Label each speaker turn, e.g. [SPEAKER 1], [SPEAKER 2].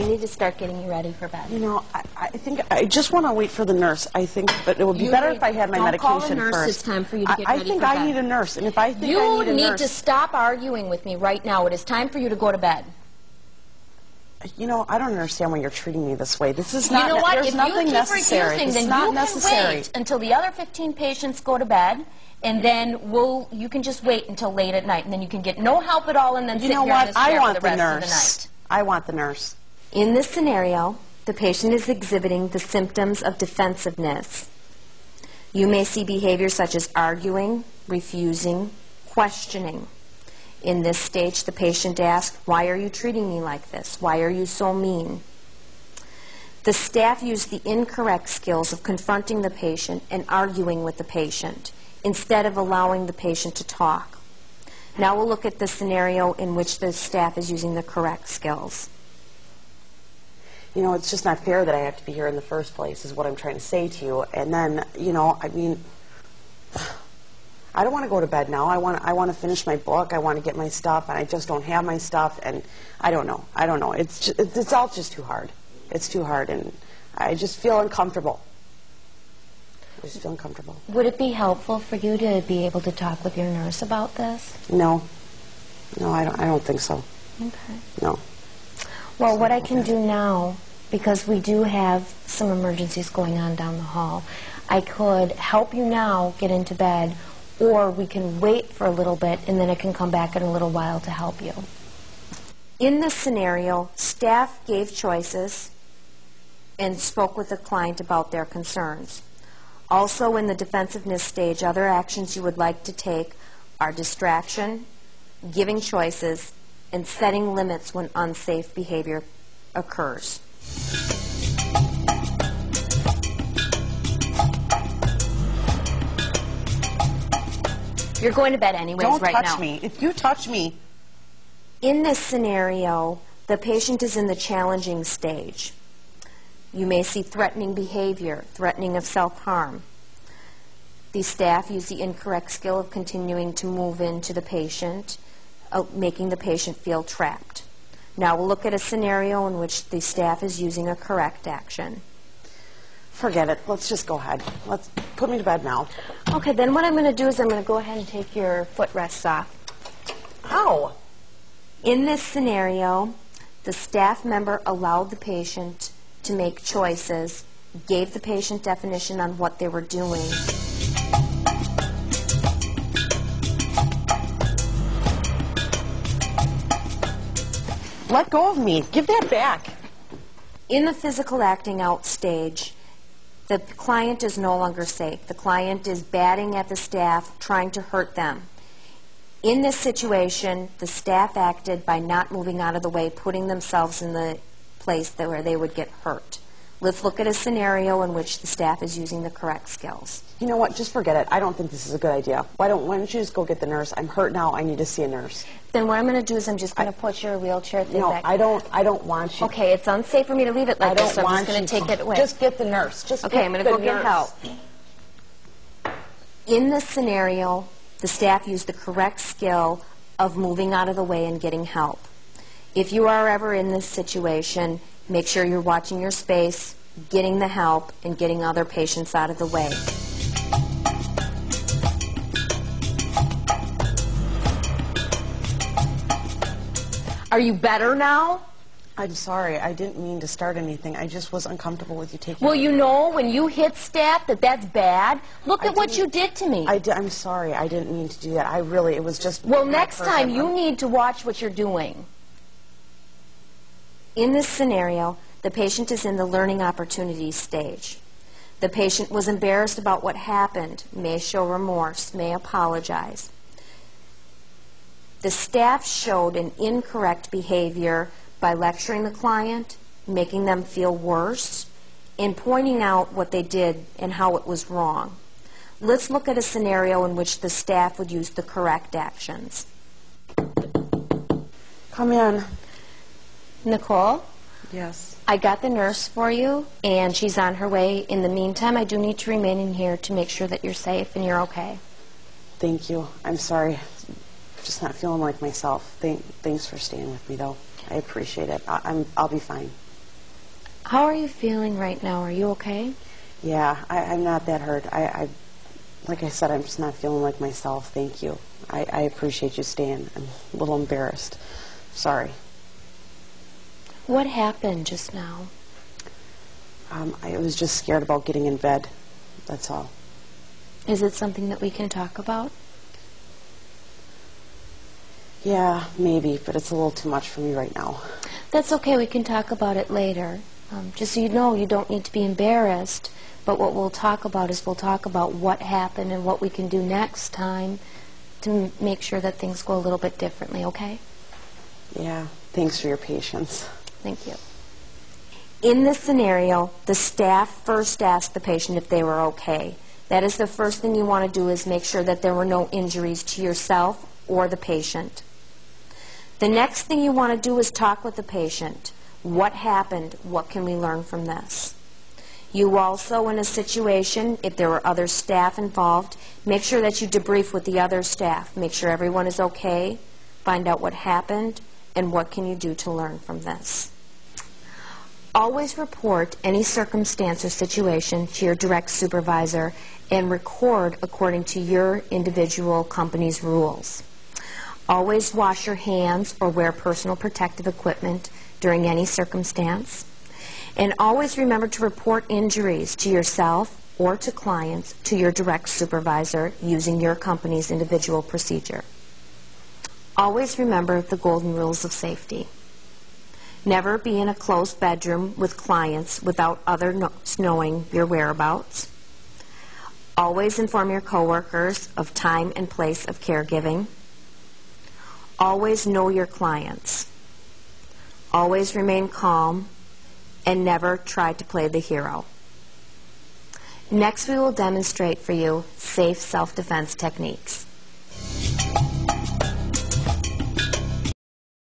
[SPEAKER 1] need to start getting you ready for bed.
[SPEAKER 2] You know, I think I just want to wait for the nurse. I think, but it would be better if I had my medication
[SPEAKER 1] first. Don't call a nurse. It's time for you to get ready for bed.
[SPEAKER 2] I think I need a nurse, and if I think I need a nurse...
[SPEAKER 1] You need to stop arguing with me right now. It is time for you to go to bed.
[SPEAKER 2] You know, I don't understand why you're treating me this way. This is not...
[SPEAKER 1] You know what?
[SPEAKER 2] There's
[SPEAKER 1] If
[SPEAKER 2] nothing
[SPEAKER 1] you keep
[SPEAKER 2] necessary.
[SPEAKER 1] refusing,
[SPEAKER 2] It's
[SPEAKER 1] then
[SPEAKER 2] not
[SPEAKER 1] you
[SPEAKER 2] necessary.
[SPEAKER 1] can wait until the other 15 patients go to bed, and then you can just wait until late at night, and then you can get no help at all, and then sit here in this chair for the rest of the night.
[SPEAKER 2] I want the nurse.
[SPEAKER 1] In this scenario, the patient is exhibiting the symptoms of defensiveness. You may see behavior such as arguing, refusing, questioning. In this stage, the patient asks, "Why are you treating me like this? Why are you so mean?" The staff use the incorrect skills of confronting the patient and arguing with the patient instead of allowing the patient to talk. Now we'll look at the scenario in which the staff is using the correct skills.
[SPEAKER 2] You know, it's just not fair that I have to be here in the first place, is what I'm trying to say to you. And then, you know, I mean, I don't want to go to bed now. I want to finish my book. I want to get my stuff, and I just don't have my stuff. And I don't know. It's all just too hard. It's too hard, and I just feel uncomfortable. I just feel uncomfortable.
[SPEAKER 1] Would it be helpful for you to be able to talk with your nurse about this?
[SPEAKER 2] No. No, I don't think so.
[SPEAKER 1] Okay.
[SPEAKER 2] No.
[SPEAKER 1] Well, what I can do now, because we do have some emergencies going on down the hall, I could help you now get into bed, or we can wait for a little bit, and then I can come back in a little while to help you. In this scenario, staff gave choices and spoke with the client about their concerns. Also, in the defensiveness stage, other actions you would like to take are distraction, giving choices, and setting limits when unsafe behavior occurs. You're going to bed anyways right now.
[SPEAKER 2] Don't touch me. If you touch me...
[SPEAKER 1] In this scenario, the patient is in the challenging stage. You may see threatening behavior, threatening of self-harm. The staff use the incorrect skill of continuing to move into the patient, making the patient feel trapped. Now we'll look at a scenario in which the staff is using a correct action.
[SPEAKER 2] Forget it. Let's just go ahead. Let's put me to bed now.
[SPEAKER 1] Okay, then what I'm going to do is I'm going to go ahead and take your footrests off.
[SPEAKER 2] How?
[SPEAKER 1] In this scenario, the staff member allowed the patient to make choices, gave the patient definition on what they were doing.
[SPEAKER 2] Let go of me. Give that back.
[SPEAKER 1] In the physical acting out stage, the client is no longer safe. The client is batting at the staff, trying to hurt them. In this situation, the staff acted by not moving out of the way, putting themselves in the place where they would get hurt. Let's look at a scenario in which the staff is using the correct skills.
[SPEAKER 2] You know what? Just forget it. I don't think this is a good idea. Why don't you just go get the nurse? I'm hurt now. I need to see a nurse.
[SPEAKER 1] Then what I'm going to do is I'm just going to put your wheelchair thing back.
[SPEAKER 2] No, I don't want you.
[SPEAKER 1] Okay, it's unsafe for me to leave it like this, so I'm just going to take it away.
[SPEAKER 2] Just get the nurse.
[SPEAKER 1] Okay, I'm going to go get help. In this scenario, the staff used the correct skill of moving out of the way and getting help. If you are ever in this situation, make sure you're watching your space, getting the help, and getting other patients out of the way. Are you better now?
[SPEAKER 2] I'm sorry. I didn't mean to start anything. I just was uncomfortable with you taking...
[SPEAKER 1] Well, you know, when you hit staff, that's bad. Look at what you did to me.
[SPEAKER 2] I'm sorry. I didn't mean to do that. It was just...
[SPEAKER 1] Well, next time, you need to watch what you're doing. In this scenario, the patient is in the learning opportunity stage. The patient was embarrassed about what happened, may show remorse, may apologize. The staff showed an incorrect behavior by lecturing the client, making them feel worse, and pointing out what they did and how it was wrong. Let's look at a scenario in which the staff would use the correct actions.
[SPEAKER 2] Come in.
[SPEAKER 1] Nicole?
[SPEAKER 2] Yes.
[SPEAKER 1] I got the nurse for you, and she's on her way. In the meantime, I do need to remain in here to make sure that you're safe and you're okay.
[SPEAKER 2] Thank you. I'm sorry. Just not feeling like myself. Thanks for staying with me, though. I appreciate it. I'll be fine.
[SPEAKER 1] How are you feeling right now? Are you okay?
[SPEAKER 2] Yeah, I'm not that hurt. Like I said, I'm just not feeling like myself. Thank you. I appreciate you staying. I'm a little embarrassed. Sorry.
[SPEAKER 1] What happened just now?
[SPEAKER 2] I was just scared about getting in bed. That's all.
[SPEAKER 1] Is it something that we can talk about?
[SPEAKER 2] Yeah, maybe, but it's a little too much for me right now.
[SPEAKER 1] That's okay. We can talk about it later. Just so you know, you don't need to be embarrassed. But what we'll talk about is we'll talk about what happened and what we can do next time to make sure that things go a little bit differently, okay?
[SPEAKER 2] Yeah, thanks for your patience.
[SPEAKER 1] Thank you. In this scenario, the staff first asked the patient if they were okay. That is the first thing you want to do, is make sure that there were no injuries to yourself or the patient. The next thing you want to do is talk with the patient. What happened? What can we learn from this? You also, in a situation, if there were other staff involved, make sure that you debrief with the other staff. Make sure everyone is okay. Find out what happened and what can you do to learn from this. Always report any circumstance or situation to your direct supervisor and record according to your individual company's rules. Always wash your hands or wear personal protective equipment during any circumstance. And always remember to report injuries to yourself or to clients to your direct supervisor using your company's individual procedure. Always remember the golden rules of safety. Never be in a closed bedroom with clients without others knowing your whereabouts. Always inform your coworkers of time and place of caregiving. Always know your clients. Always remain calm and never try to play the hero. Next, we will demonstrate for you safe self-defense techniques.